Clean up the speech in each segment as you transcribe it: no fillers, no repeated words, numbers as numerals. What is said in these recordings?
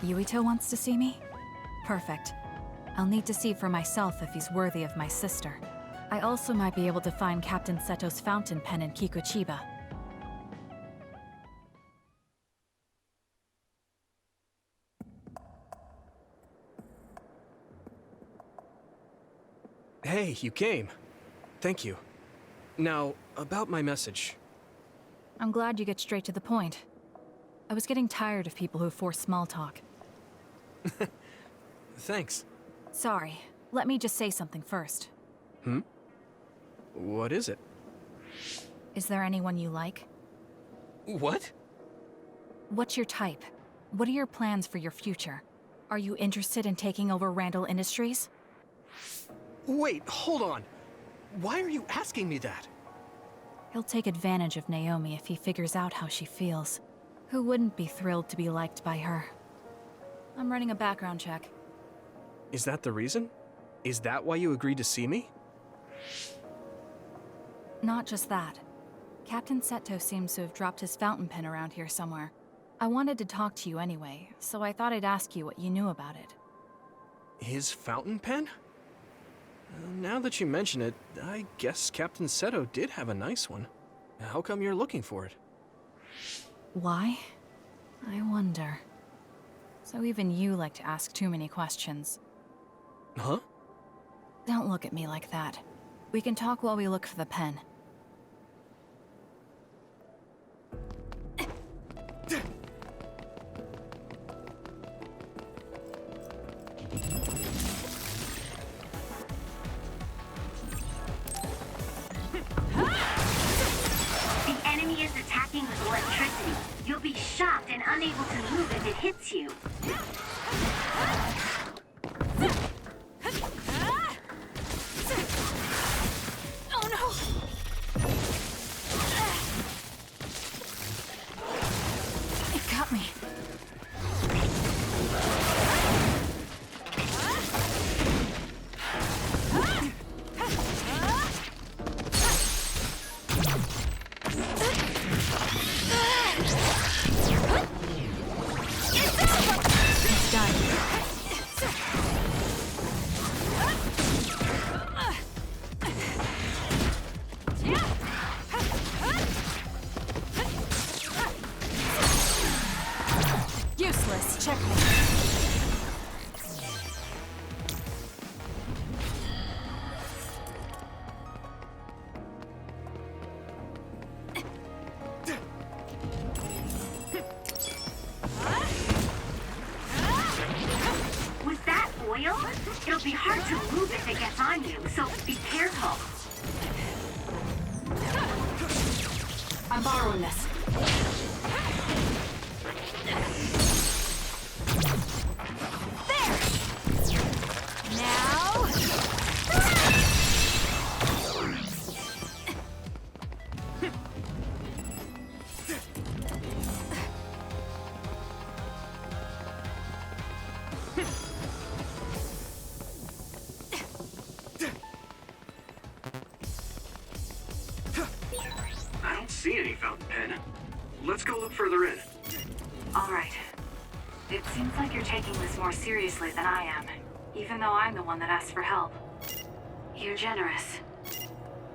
Yuito wants to see me? Perfect. I'll need to see for myself if he's worthy of my sister. I also might be able to find Captain Seto's fountain pen in Kikuchiba. Hey, you came. Thank you. Now, about my message. I'm glad you get straight to the point. I was getting tired of people who force small talk. Thanks. Sorry. Let me just say something first. What is it? Is there anyone you like? What? What's your type? What are your plans for your future? Are you interested in taking over Randall Industries? Wait, hold on. Why are you asking me that? He'll take advantage of Naomi if he figures out how she feels. Who wouldn't be thrilled to be liked by her? I'm running a background check. Is that the reason? Is that why you agreed to see me? Not just that. Captain Seto seems to have dropped his fountain pen around here somewhere. I wanted to talk to you anyway, so I thought I'd ask you what you knew about it. His fountain pen? Now that you mention it, I guess Captain Seto did have a nice one. How come you're looking for it? Why? I wonder. So even you like to ask too many questions. Huh? Don't look at me like that. We can talk while we look for the pen. The enemy is attacking with electricity. You'll be shocked and unable to move if it hits you. Oh no! It got me. It's done. Useless. Checkmate. With that oil, it'll be hard to move if it gets on you, so be careful. I'm borrowing this. There! Now... I don't see any fountain pen. Let's go look further in. All right. It seems like you're taking this more seriously than I am, even though I'm the one that asked for help. You're generous.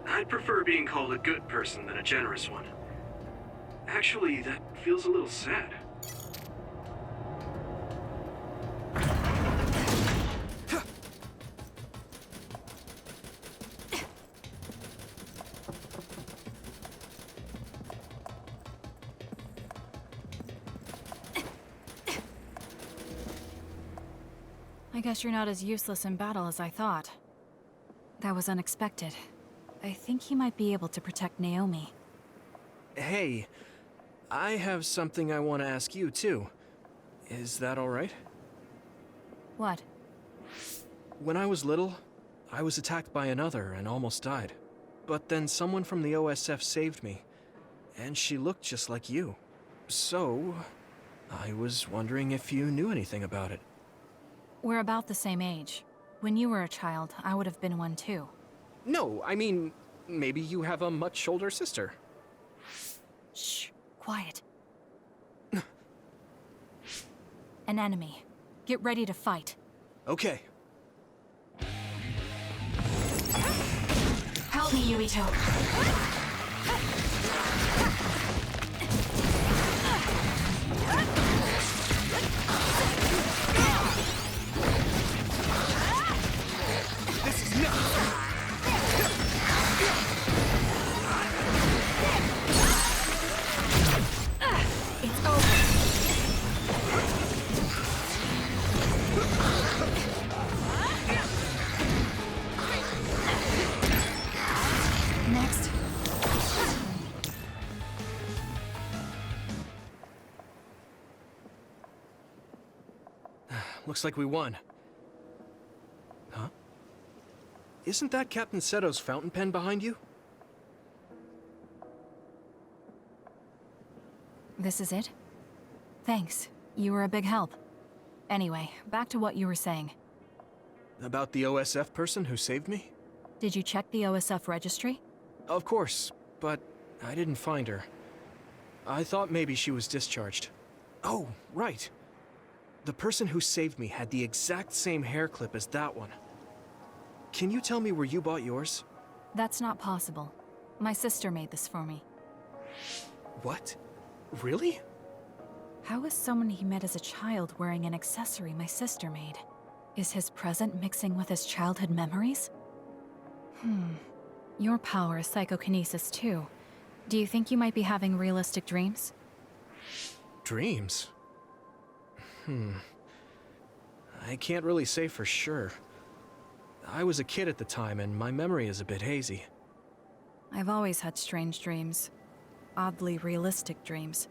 I'd prefer being called a good person than a generous one. Actually, that feels a little sad. I guess you're not as useless in battle as I thought. That was unexpected. I think he might be able to protect Naomi. Hey, I have something I want to ask you, too. Is that all right? What? When I was little, I was attacked by another and almost died. But then someone from the OSF saved me, and she looked just like you. So, I was wondering if you knew anything about it. We're about the same age. When you were a child, I would have been one too. No, I mean, maybe you have a much older sister. Shh, quiet. An enemy. Get ready to fight. Okay. Help me, Yuito. This is nuts! It's over. Next. Looks like we won. Huh? Isn't that Captain Seto's fountain pen behind you? This is it? Thanks. You were a big help. Anyway, back to what you were saying. About the OSF person who saved me? Did you check the OSF registry? Of course, but I didn't find her. I thought maybe she was discharged. Oh, right. The person who saved me had the exact same hair clip as that one. Can you tell me where you bought yours? That's not possible. My sister made this for me. What? Really? How is someone he met as a child wearing an accessory my sister made? Is his present mixing with his childhood memories? Your power is psychokinesis too. Do you think you might be having realistic dreams? Dreams? I can't really say for sure. I was a kid at the time, and my memory is a bit hazy. I've always had strange dreams. Oddly realistic dreams.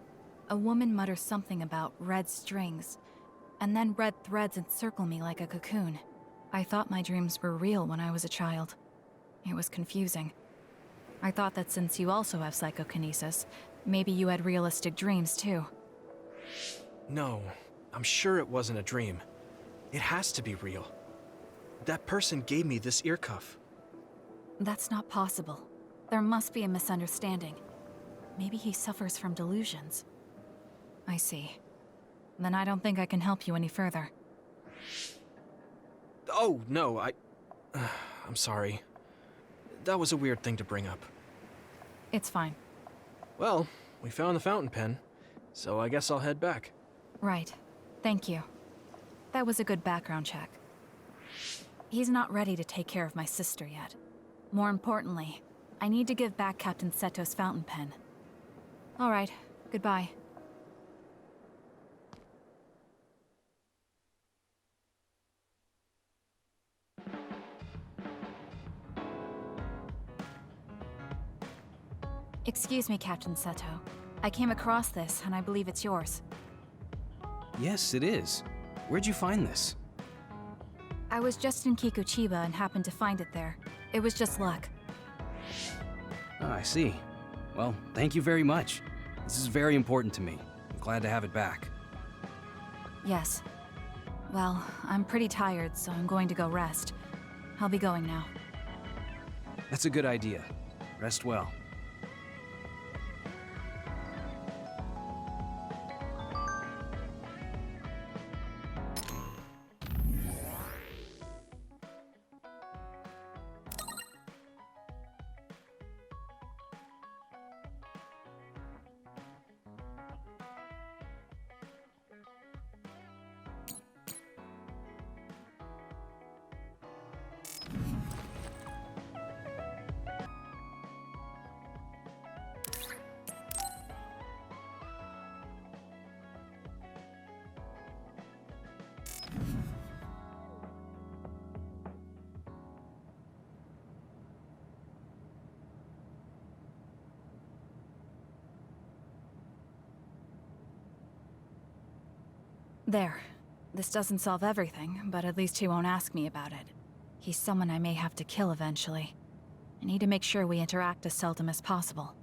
A woman mutters something about red strings, and then red threads encircle me like a cocoon. I thought my dreams were real when I was a child. It was confusing. I thought that since you also have psychokinesis, maybe you had realistic dreams too. No, I'm sure it wasn't a dream. It has to be real. That person gave me this ear cuff. That's not possible. There must be a misunderstanding. Maybe he suffers from delusions. I see. Then I don't think I can help you any further. Oh, no, I'm sorry. That was a weird thing to bring up. It's fine. Well, we found the fountain pen, so I guess I'll head back. Right. Thank you. That was a good background check. He's not ready to take care of my sister yet. More importantly, I need to give back Captain Seto's fountain pen. All right. Goodbye. Excuse me, Captain Seto. I came across this, and I believe it's yours. Yes, it is. Where'd you find this? I was just in Kikuchiba and happened to find it there. It was just luck. Ah, I see. Well, thank you very much. This is very important to me. I'm glad to have it back. Yes. Well, I'm pretty tired, so I'm going to go rest. I'll be going now. That's a good idea. Rest well. There. This doesn't solve everything, but at least he won't ask me about it. He's someone I may have to kill eventually. I need to make sure we interact as seldom as possible.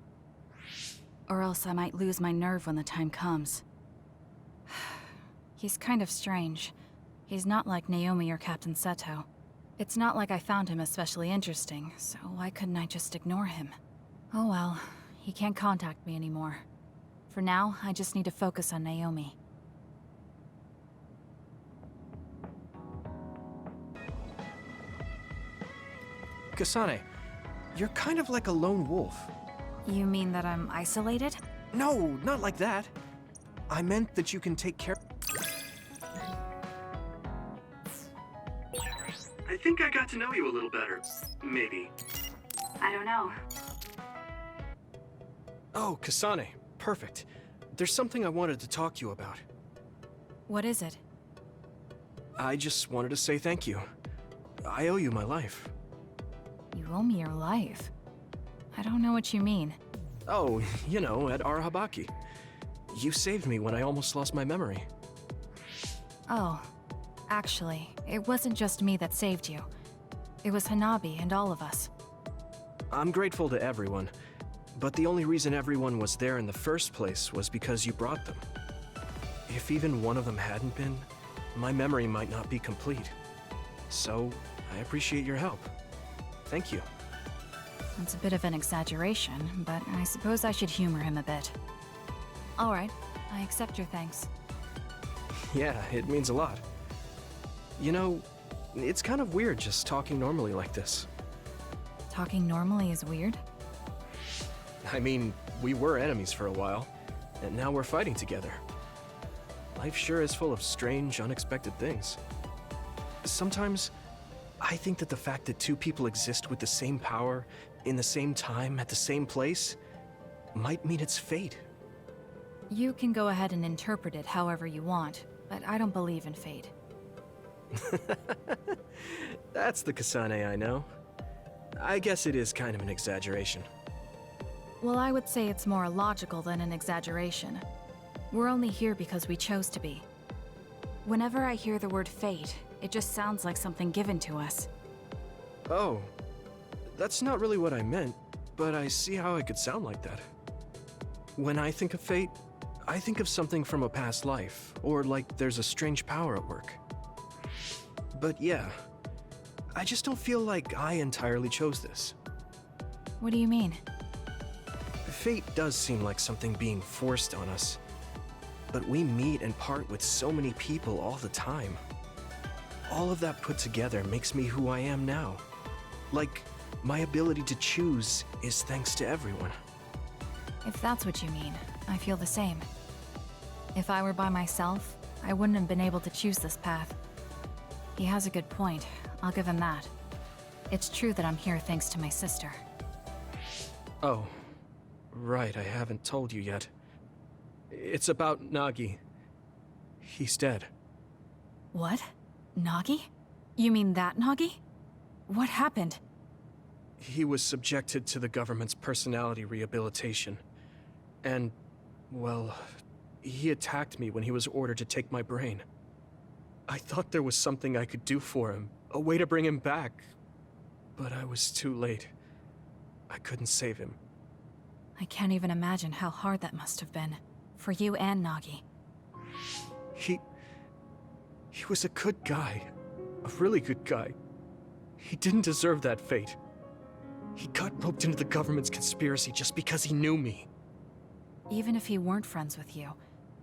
Or else I might lose my nerve when the time comes. He's kind of strange. He's not like Naomi or Captain Seto. It's not like I found him especially interesting, so why couldn't I just ignore him? Oh well, he can't contact me anymore. For now, I just need to focus on Naomi. Kasane, you're kind of like a lone wolf. You mean that I'm isolated? No, not like that. I meant that you can take care. I think I got to know you a little better. Maybe. I don't know. Oh, Kasane. Perfect. There's something I wanted to talk to you about. What is it? I just wanted to say thank you. I owe you my life. You owe me your life. I don't know what you mean. Oh, you know, at Baki. You saved me when I almost lost my memory. Oh, actually, it wasn't just me that saved you. It was Hanabi and all of us. I'm grateful to everyone, but the only reason everyone was there in the first place was because you brought them. If even one of them hadn't been, my memory might not be complete. So, I appreciate your help. Thank you. It's a bit of an exaggeration, but I suppose I should humor him a bit. All right, I accept your thanks. Yeah, it means a lot. You know, it's kind of weird just talking normally like this. Talking normally is weird? I mean, we were enemies for a while, and now we're fighting together. Life sure is full of strange, unexpected things. Sometimes, I think that the fact that two people exist with the same power, in the same time, at the same place, might mean it's fate. You can go ahead and interpret it however you want, but I don't believe in fate. That's the Kasane I know. I guess it is kind of an exaggeration. Well, I would say it's more logical than an exaggeration. We're only here because we chose to be. Whenever I hear the word fate, it just sounds like something given to us. Oh, that's not really what I meant, but I see how it could sound like that. When I think of fate, I think of something from a past life, or like there's a strange power at work. But yeah, I just don't feel like I entirely chose this. What do you mean? Fate does seem like something being forced on us, but we meet and part with so many people all the time. All of that put together makes me who I am now. Like, my ability to choose is thanks to everyone. If that's what you mean, I feel the same. If I were by myself, I wouldn't have been able to choose this path. He has a good point, I'll give him that. It's true that I'm here thanks to my sister. Oh, right, I haven't told you yet. It's about Nagi. He's dead. What? Nagi? You mean that Nagi? What happened? He was subjected to the government's personality rehabilitation. And, well, he attacked me when he was ordered to take my brain. I thought there was something I could do for him, a way to bring him back. But I was too late. I couldn't save him. I can't even imagine how hard that must have been. For you and Nagi. He was a good guy. A really good guy. He didn't deserve that fate. He got roped into the government's conspiracy just because he knew me. Even if he weren't friends with you,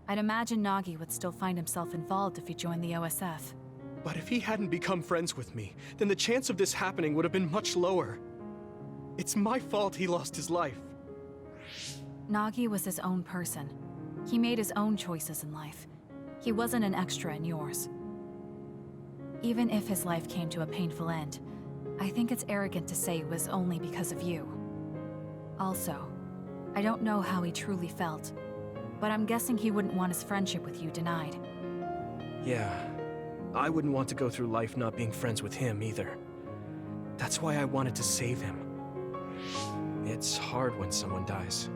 I'd imagine Nagi would still find himself involved if he joined the OSF. But if he hadn't become friends with me, then the chance of this happening would have been much lower. It's my fault he lost his life. Nagi was his own person. He made his own choices in life. He wasn't an extra in yours. Even if his life came to a painful end, I think it's arrogant to say it was only because of you. Also, I don't know how he truly felt, but I'm guessing he wouldn't want his friendship with you denied. Yeah, I wouldn't want to go through life not being friends with him either. That's why I wanted to save him. It's hard when someone dies.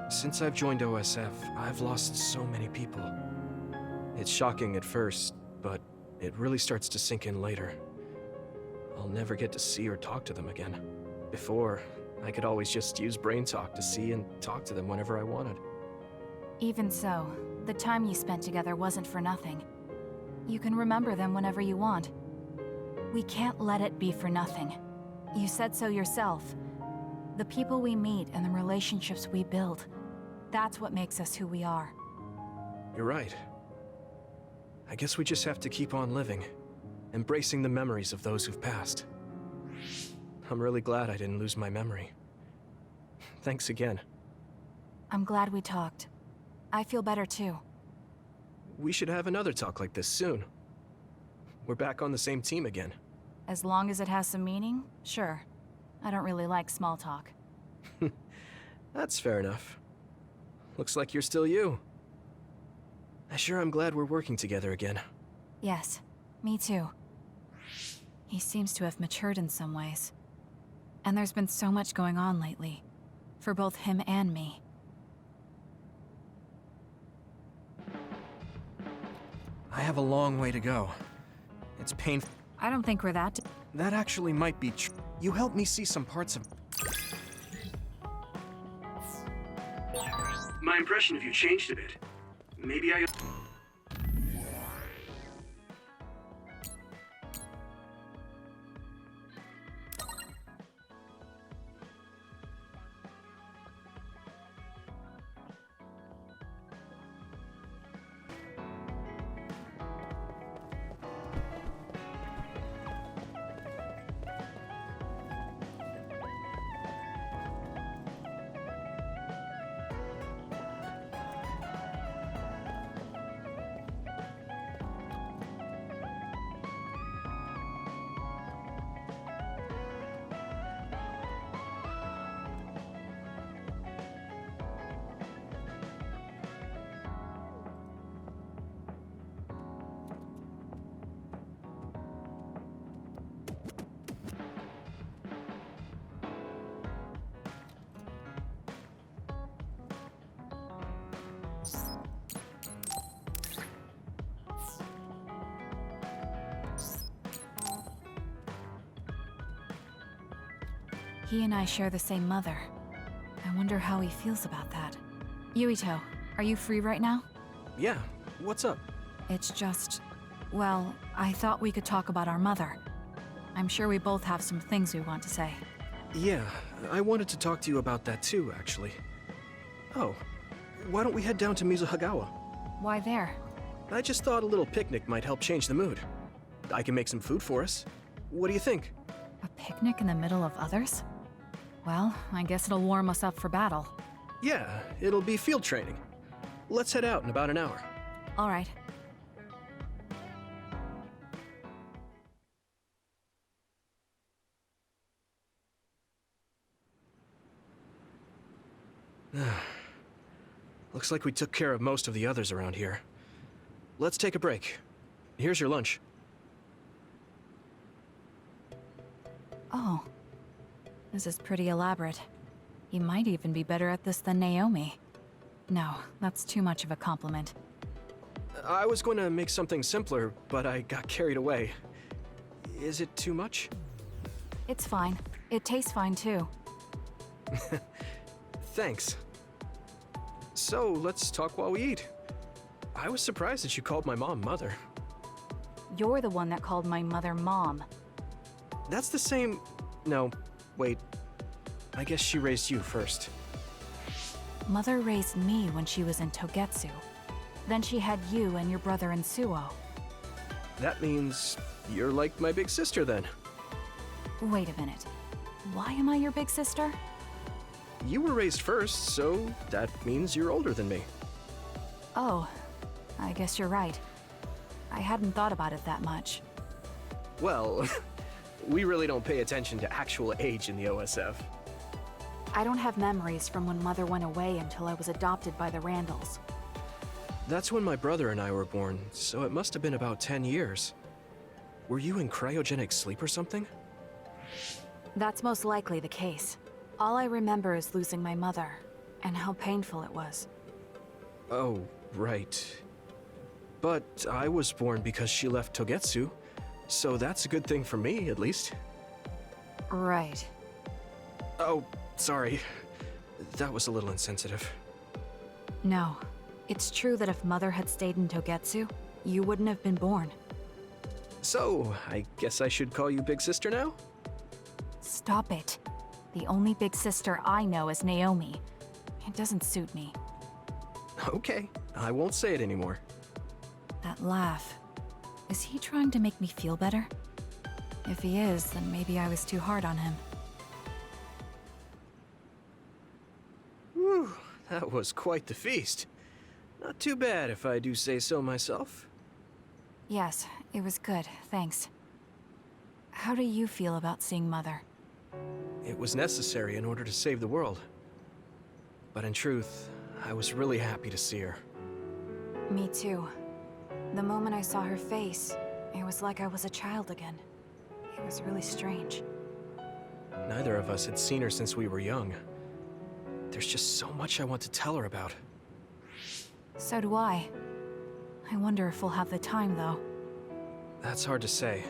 Since I've joined OSF, I've lost so many people. It's shocking at first, but it really starts to sink in later. I'll never get to see or talk to them again. Before, I could always just use brain talk to see and talk to them whenever I wanted. Even so, the time you spent together wasn't for nothing. You can remember them whenever you want. We can't let it be for nothing. You said so yourself. The people we meet and the relationships we build, that's what makes us who we are. You're right. I guess we just have to keep on living, embracing the memories of those who've passed. I'm really glad I didn't lose my memory. Thanks again. I'm glad we talked. I feel better too. We should have another talk like this soon. We're back on the same team again. As long as it has some meaning, sure. I don't really like small talk. That's fair enough. Looks like you're still you. I sure am glad we're working together again. Yes, me too. He seems to have matured in some ways. And there's been so much going on lately. For both him and me. I have a long way to go. It's painful. I don't think we're that... That actually might be true. You helped me see some parts of... My impression of you changed a bit. Maybe I... He and I share the same mother. I wonder how he feels about that. Yuito, are you free right now? Yeah, what's up? It's just... well, I thought we could talk about our mother. I'm sure we both have some things we want to say. Yeah, I wanted to talk to you about that too, actually. Oh, why don't we head down to Mizuhagawa? Why there? I just thought a little picnic might help change the mood. I can make some food for us. What do you think? A picnic in the middle of others? Well, I guess it'll warm us up for battle. Yeah, it'll be field training. Let's head out in about an hour. All right. Looks like we took care of most of the others around here. Let's take a break. Here's your lunch. Oh. This is pretty elaborate. He might even be better at this than Naomi. No, that's too much of a compliment. I was going to make something simpler, but I got carried away. Is it too much? It's fine. It tastes fine too. Thanks. So, let's talk while we eat. I was surprised that you called my mom Mother. You're the one that called my mother Mom. That's the same... No, wait. I guess she raised you first. Mother raised me when she was in Togetsu. Then she had you and your brother in Suo. That means you're like my big sister then. Wait a minute. Why am I your big sister? You were raised first, so that means you're older than me. Oh, I guess you're right. I hadn't thought about it that much. Well, we really don't pay attention to actual age in the OSF. I don't have memories from when Mother went away until I was adopted by the Randalls. That's when my brother and I were born, so it must have been about 10 years. Were you in cryogenic sleep or something? That's most likely the case. All I remember is losing my mother, and how painful it was. Oh, right. But I was born because she left Togetsu, so that's a good thing for me, at least. Right. Oh, sorry. That was a little insensitive. No. It's true that if Mother had stayed in Togetsu, you wouldn't have been born. So, I guess I should call you Big Sister now? Stop it. The only big sister I know is Naomi. It doesn't suit me. Okay, I won't say it anymore. That laugh. Is he trying to make me feel better? If he is, then maybe I was too hard on him. That was quite the feast. Not too bad, if I do say so myself. Yes, it was good, thanks. How do you feel about seeing Mother? It was necessary in order to save the world. But in truth, I was really happy to see her. Me too. The moment I saw her face, it was like I was a child again. It was really strange. Neither of us had seen her since we were young. There's just so much I want to tell her about. So do I. I wonder if we'll have the time, though. That's hard to say.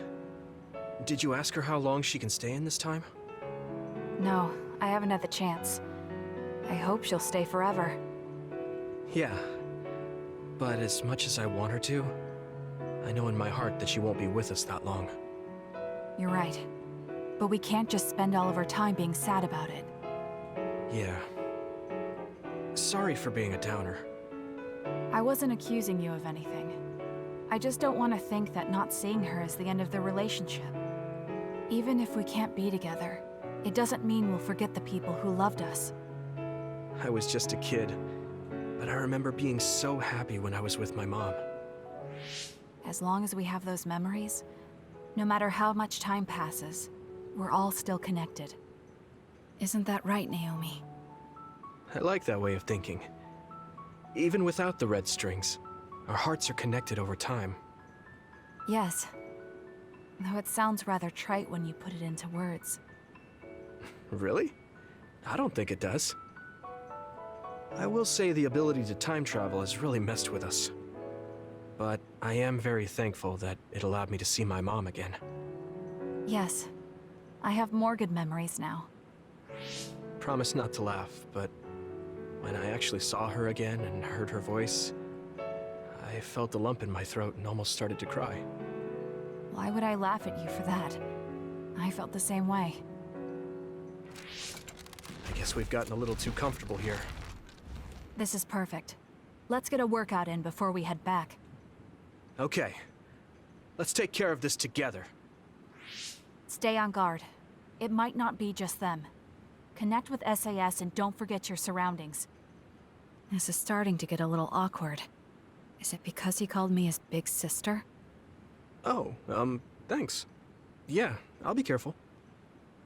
Did you ask her how long she can stay in this time? No, I haven't had the chance. I hope she'll stay forever. Yeah. But as much as I want her to, I know in my heart that she won't be with us that long. You're right. But we can't just spend all of our time being sad about it. Yeah. Sorry for being a downer. I wasn't accusing you of anything. I just don't want to think that not seeing her is the end of the relationship. Even if we can't be together, it doesn't mean we'll forget the people who loved us. I was just a kid, but I remember being so happy when I was with my mom. As long as we have those memories, no matter how much time passes, we're all still connected. Isn't that right, Naomi? I like that way of thinking. Even without the red strings, our hearts are connected over time. Yes. Though it sounds rather trite when you put it into words. Really? I don't think it does. I will say the ability to time travel has really messed with us. But I am very thankful that it allowed me to see my mom again. Yes. I have more good memories now. Promise not to laugh, but when I actually saw her again and heard her voice, I felt a lump in my throat and almost started to cry. Why would I laugh at you for that? I felt the same way. I guess we've gotten a little too comfortable here. This is perfect. Let's get a workout in before we head back. Okay. Let's take care of this together. Stay on guard. It might not be just them. Connect with SAS and don't forget your surroundings. This is starting to get a little awkward. Is it because he called me his big sister? Oh, thanks. Yeah, I'll be careful.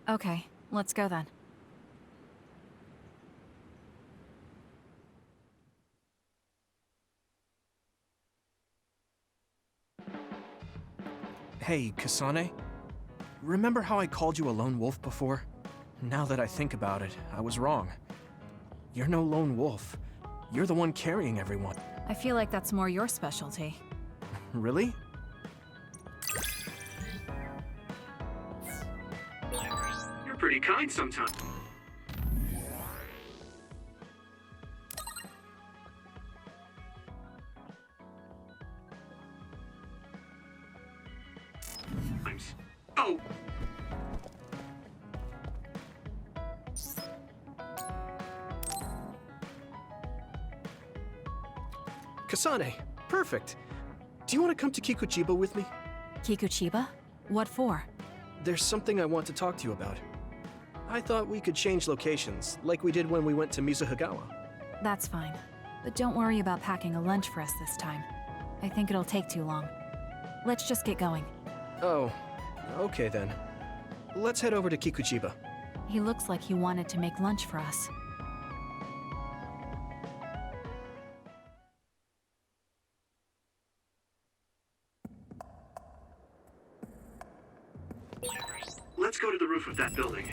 Okay, let's go then. Hey, Kasane. Remember how I called you a lone wolf before? Now that I think about it, I was wrong. You're no lone wolf. You're the one carrying everyone. I feel like that's more your specialty. Really? You're pretty kind sometimes. Oh! Kasane, perfect. Do you want to come to Kakuchopurei with me? Kakuchopurei? What for? There's something I want to talk to you about. I thought we could change locations, like we did when we went to Mizuhagawa. That's fine. But don't worry about packing a lunch for us this time. I think it'll take too long. Let's just get going. Oh, okay then. Let's head over to Kakuchopurei. He looks like he wanted to make lunch for us. Let's go to the roof of that building.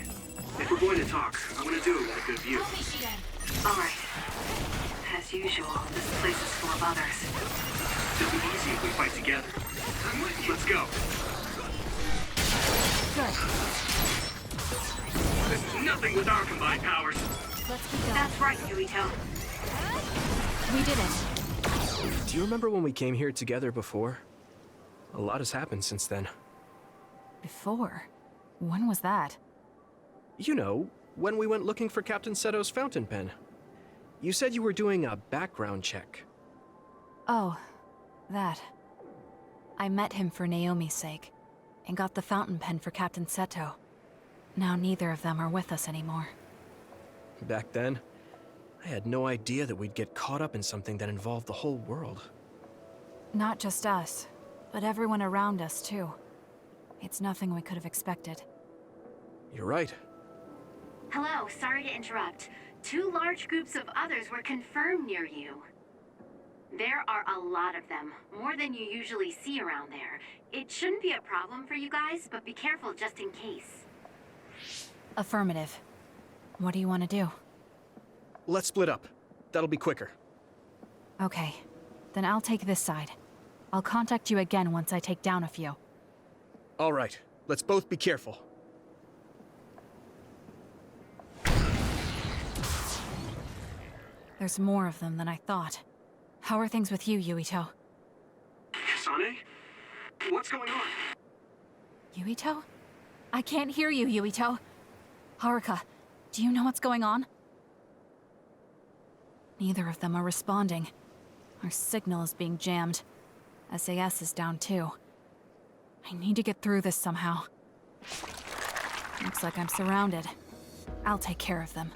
If we're going to talk, I want to do it with a good view. All right. As usual, this place is full of others. It'll be easy if we fight together. Let's go. Good. This is nothing with our combined powers. Let's keep going. That's right, Yuito. We did it. Do you remember when we came here together before? A lot has happened since then. Before? When was that? You know, when we went looking for Captain Seto's fountain pen. You said you were doing a background check. Oh, that. I met him for Naomi's sake, and got the fountain pen for Captain Seto. Now neither of them are with us anymore. Back then, I had no idea that we'd get caught up in something that involved the whole world. Not just us, but everyone around us, too. It's nothing we could have expected. You're right. Hello, sorry to interrupt. 2 large groups of others were confirmed near you. There are a lot of them, more than you usually see around there. It shouldn't be a problem for you guys, but be careful just in case. Affirmative. What do you want to do? Let's split up. That'll be quicker. Okay, then I'll take this side. I'll contact you again once I take down a few. All right, let's both be careful. There's more of them than I thought. How are things with you, Yuito? Kasane? What's going on? Yuito? I can't hear you, Yuito. Haruka, do you know what's going on? Neither of them are responding. Our signal is being jammed. SAS is down too. I need to get through this somehow. Looks like I'm surrounded. I'll take care of them.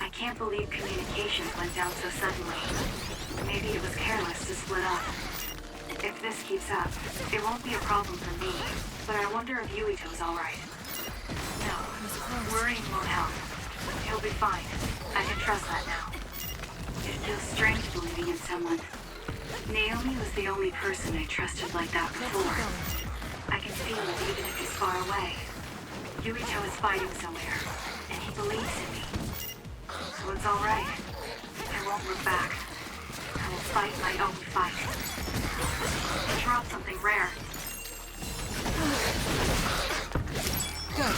I can't believe communications went down so suddenly. Maybe it was careless to split up. If this keeps up, it won't be a problem for me. But I wonder if Yuito's alright. No, worrying won't help. He'll be fine. I can trust that now. It feels strange believing in someone. Naomi was the only person I trusted like that before. I can feel it even if he's far away. Yuito is fighting somewhere, and he believes in me. So it's alright. I won't look back. I will fight my own fight. I dropped something rare. Good.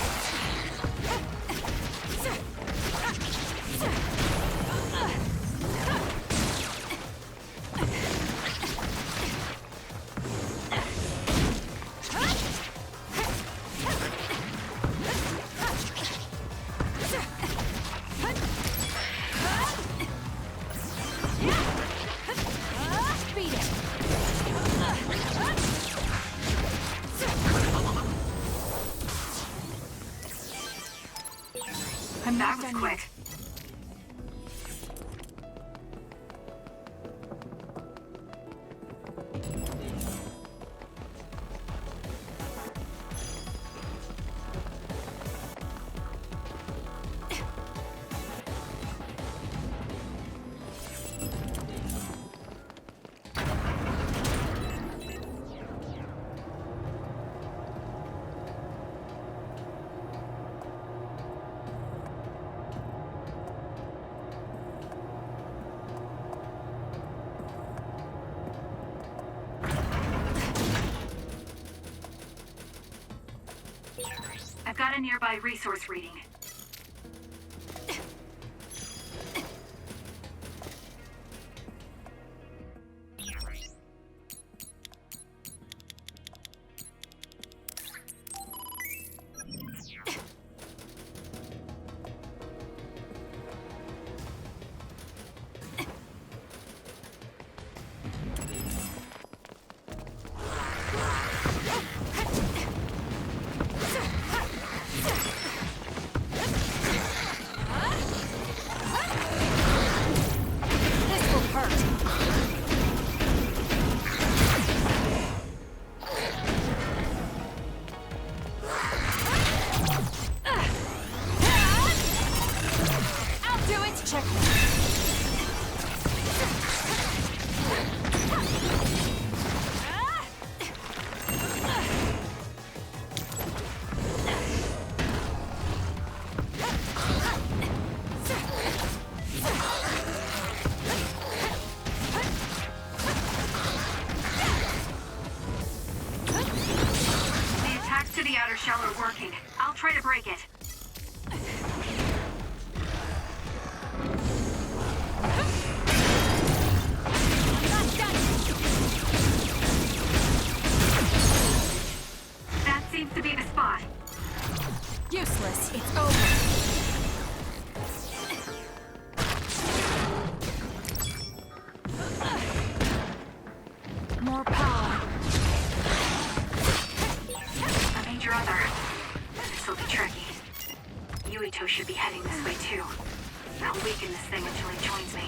That was quick. I've got a nearby resource reading. Shell are working. I'll try to break it. That seems to be the spot. Useless. It's over. More power. I need your other. This'll be tricky. Yuito should be heading this way too. I'll weaken this thing until he joins me.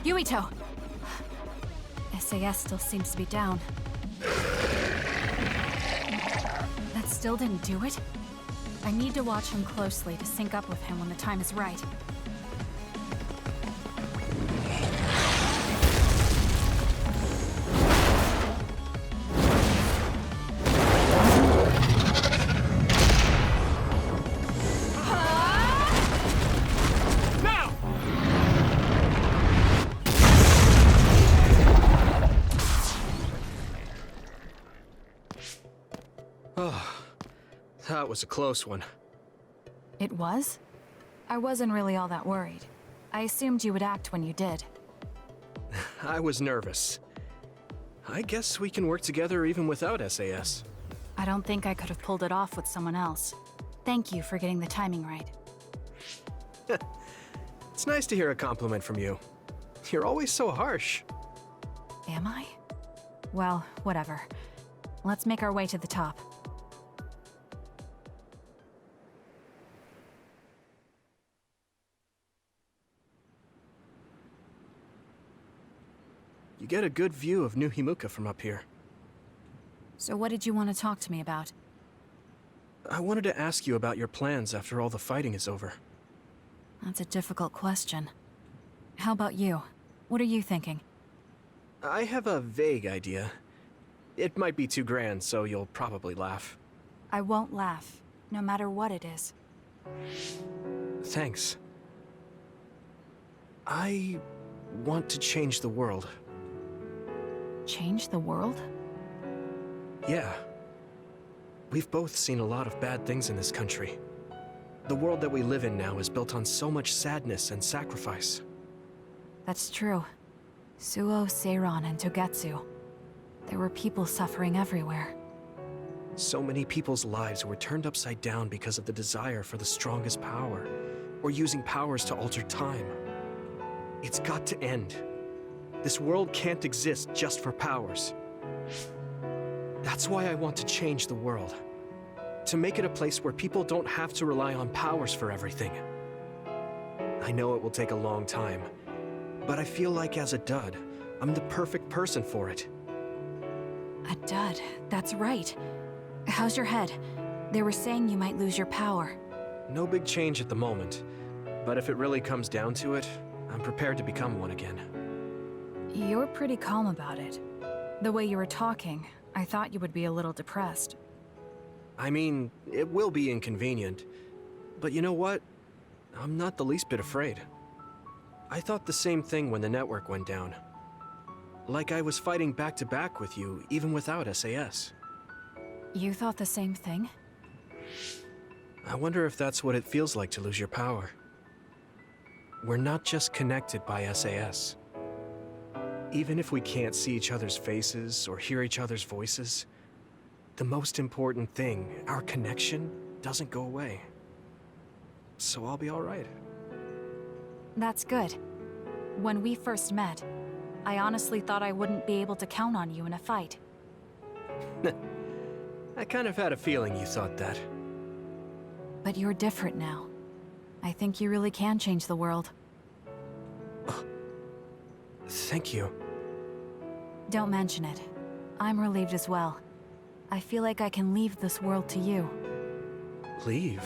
Yuito! SAS still seems to be down. That still didn't do it? I need to watch him closely to sync up with him when the time is right. That was a close one. It was? I wasn't really all that worried. I assumed you would act when you did. I was nervous. I guess we can work together even without SAS. I don't think I could have pulled it off with someone else. Thank you for getting the timing right. It's nice to hear a compliment from you. You're always so harsh. Am I? Well, whatever. Let's make our way to the top. You get a good view of New Himuka from up here. So what did you want to talk to me about? I wanted to ask you about your plans after all the fighting is over. That's a difficult question. How about you? What are you thinking? I have a vague idea. It might be too grand, so you'll probably laugh. I won't laugh, no matter what it is. Thanks. I want to change the world. Change the world? Yeah. We've both seen a lot of bad things in this country. The world that we live in now is built on so much sadness and sacrifice. That's true. Suo, Seiran, and Togetsu. There were people suffering everywhere. So many people's lives were turned upside down because of the desire for the strongest power, or using powers to alter time. It's got to end. This world can't exist just for powers. That's why I want to change the world. To make it a place where people don't have to rely on powers for everything. I know it will take a long time, but I feel like as a dud, I'm the perfect person for it. A dud, that's right. How's your head? They were saying you might lose your power. No big change at the moment, but if it really comes down to it, I'm prepared to become one again. You're pretty calm about it. The way you were talking, I thought you would be a little depressed. I mean, it will be inconvenient, but you know what? I'm not the least bit afraid. I thought the same thing when the network went down. Like I was fighting back-to-back with you, even without SAS. You thought the same thing? I wonder if that's what it feels like to lose your power. We're not just connected by SAS. Even if we can't see each other's faces or hear each other's voices, the most important thing, our connection, doesn't go away. So I'll be alright. That's good. When we first met, I honestly thought I wouldn't be able to count on you in a fight. I kind of had a feeling you thought that. But you're different now. I think you really can change the world. Thank you. Don't mention it. I'm relieved as well. I feel like I can leave this world to you. Leave?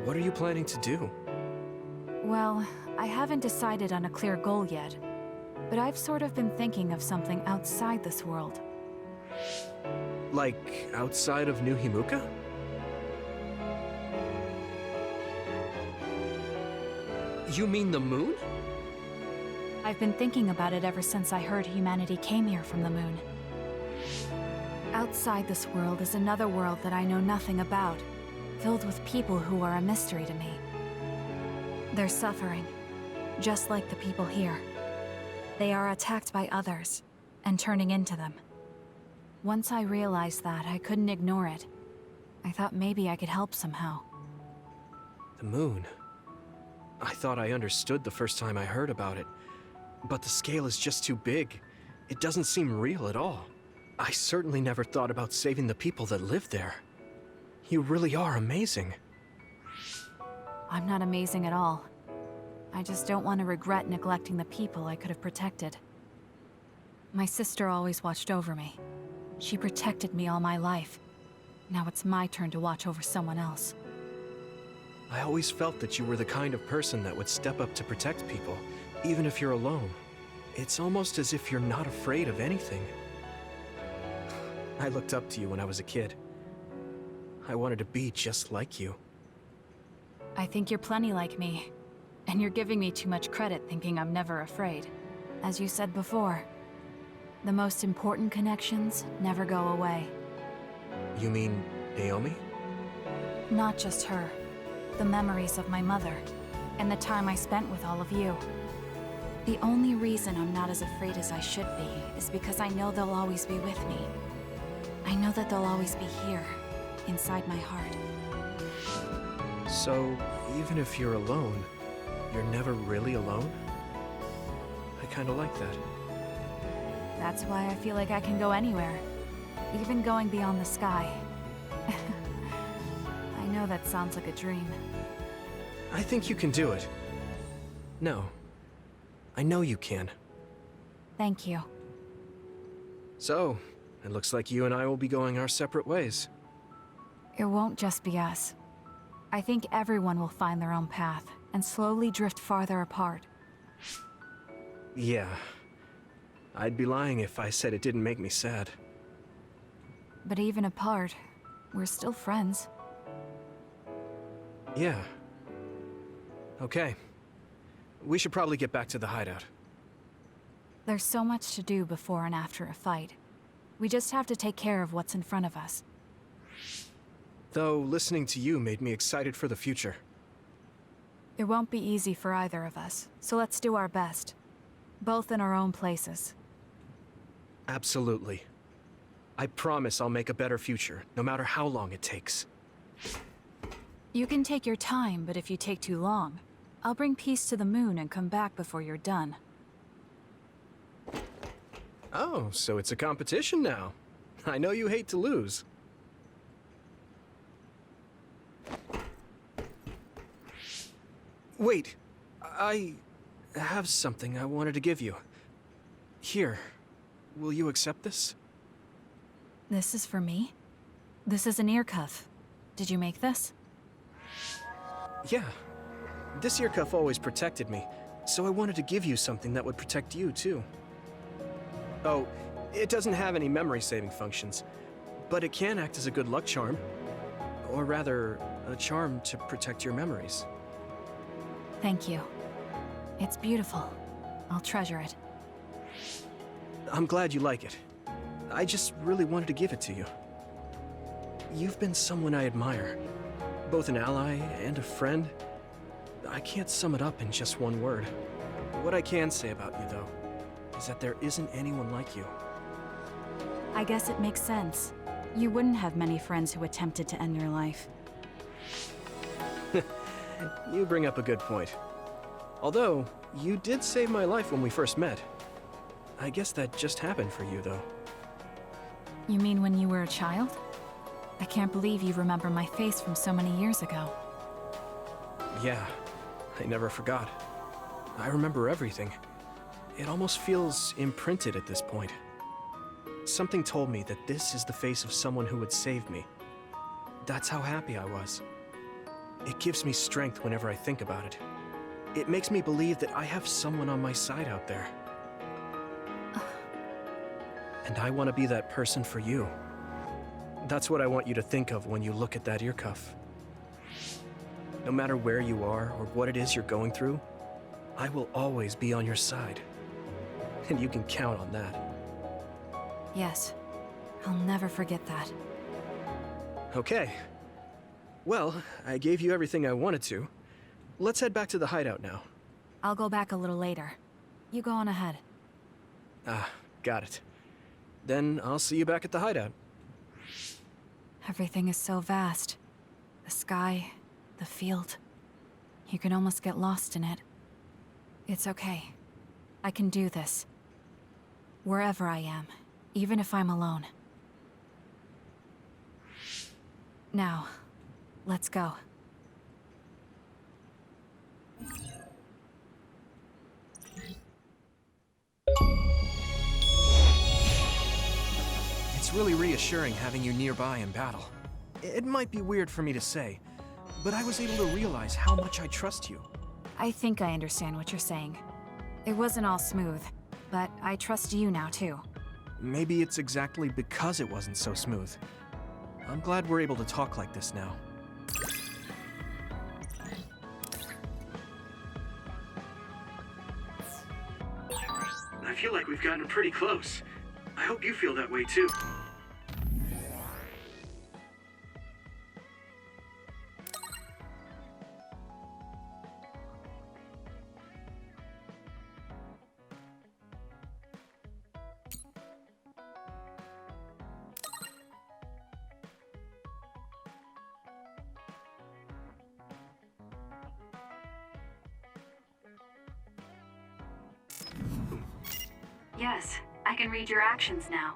What are you planning to do? Well, I haven't decided on a clear goal yet, but I've sort of been thinking of something outside this world. Like, outside of New Himuka? You mean the moon? I've been thinking about it ever since I heard humanity came here from the moon. Outside this world is another world that I know nothing about, filled with people who are a mystery to me. They're suffering, just like the people here. They are attacked by others, and turning into them. Once I realized that, I couldn't ignore it. I thought maybe I could help somehow. The moon? I thought I understood the first time I heard about it, but the scale is just too big. It doesn't seem real at all. I certainly never thought about saving the people that live there. You really are amazing. I'm not amazing at all. I just don't want to regret neglecting the people I could have protected. My sister always watched over me. She protected me all my life. Now it's my turn to watch over someone else. I always felt that you were the kind of person that would step up to protect people, even if you're alone. It's almost as if you're not afraid of anything. I looked up to you when I was a kid. I wanted to be just like you. I think you're plenty like me. And you're giving me too much credit thinking I'm never afraid. As you said before, the most important connections never go away. You mean Naomi? Not just her. The memories of my mother, and the time I spent with all of you. The only reason I'm not as afraid as I should be is because I know they'll always be with me. I know that they'll always be here, inside my heart. So, even if you're alone, you're never really alone? I kinda like that. That's why I feel like I can go anywhere, even going beyond the sky. I know that sounds like a dream. I think you can do it. No. I know you can. Thank you. So, it looks like you and I will be going our separate ways. It won't just be us. I think everyone will find their own path and slowly drift farther apart. Yeah. I'd be lying if I said it didn't make me sad. But even apart, we're still friends. Yeah. Okay. We should probably get back to the hideout. There's so much to do before and after a fight. We just have to take care of what's in front of us. Though, listening to you made me excited for the future. It won't be easy for either of us, so let's do our best. Both in our own places. Absolutely. I promise I'll make a better future, no matter how long it takes. You can take your time, but if you take too long, I'll bring peace to the moon and come back before you're done. Oh, so it's a competition now. I know you hate to lose. Wait, I have something I wanted to give you. Here, will you accept this? This is for me? This is an ear cuff. Did you make this? Yeah. This ear cuff always protected me, so I wanted to give you something that would protect you, too. Oh, it doesn't have any memory-saving functions, but it can act as a good luck charm. Or rather, a charm to protect your memories. Thank you. It's beautiful. I'll treasure it. I'm glad you like it. I just really wanted to give it to you. You've been someone I admire. Both an ally and a friend. I can't sum it up in just one word. What I can say about you, though, is that there isn't anyone like you. I guess it makes sense. You wouldn't have many friends who attempted to end your life. You bring up a good point. Although, you did save my life when we first met. I guess that just happened for you, though. You mean when you were a child? I can't believe you remember my face from so many years ago. Yeah, I never forgot. I remember everything. It almost feels imprinted at this point. Something told me that this is the face of someone who would save me. That's how happy I was. It gives me strength whenever I think about it. It makes me believe that I have someone on my side out there. And I want to be that person for you. That's what I want you to think of when you look at that ear cuff. No matter where you are or what it is you're going through, I will always be on your side. And you can count on that. Yes, I'll never forget that. Okay. Well, I gave you everything I wanted to. Let's head back to the hideout now. I'll go back a little later. You go on ahead. Ah, got it. Then I'll see you back at the hideout. Everything is so vast. The sky, the field. You can almost get lost in it. It's okay. I can do this. Wherever I am, even if I'm alone. Now, let's go. It's really reassuring having you nearby in battle. It might be weird for me to say, but I was able to realize how much I trust you. I think I understand what you're saying. It wasn't all smooth, but I trust you now too. Maybe it's exactly because it wasn't so smooth. I'm glad we're able to talk like this now. I feel like we've gotten pretty close. I hope you feel that way too. Yes, I can read your actions now.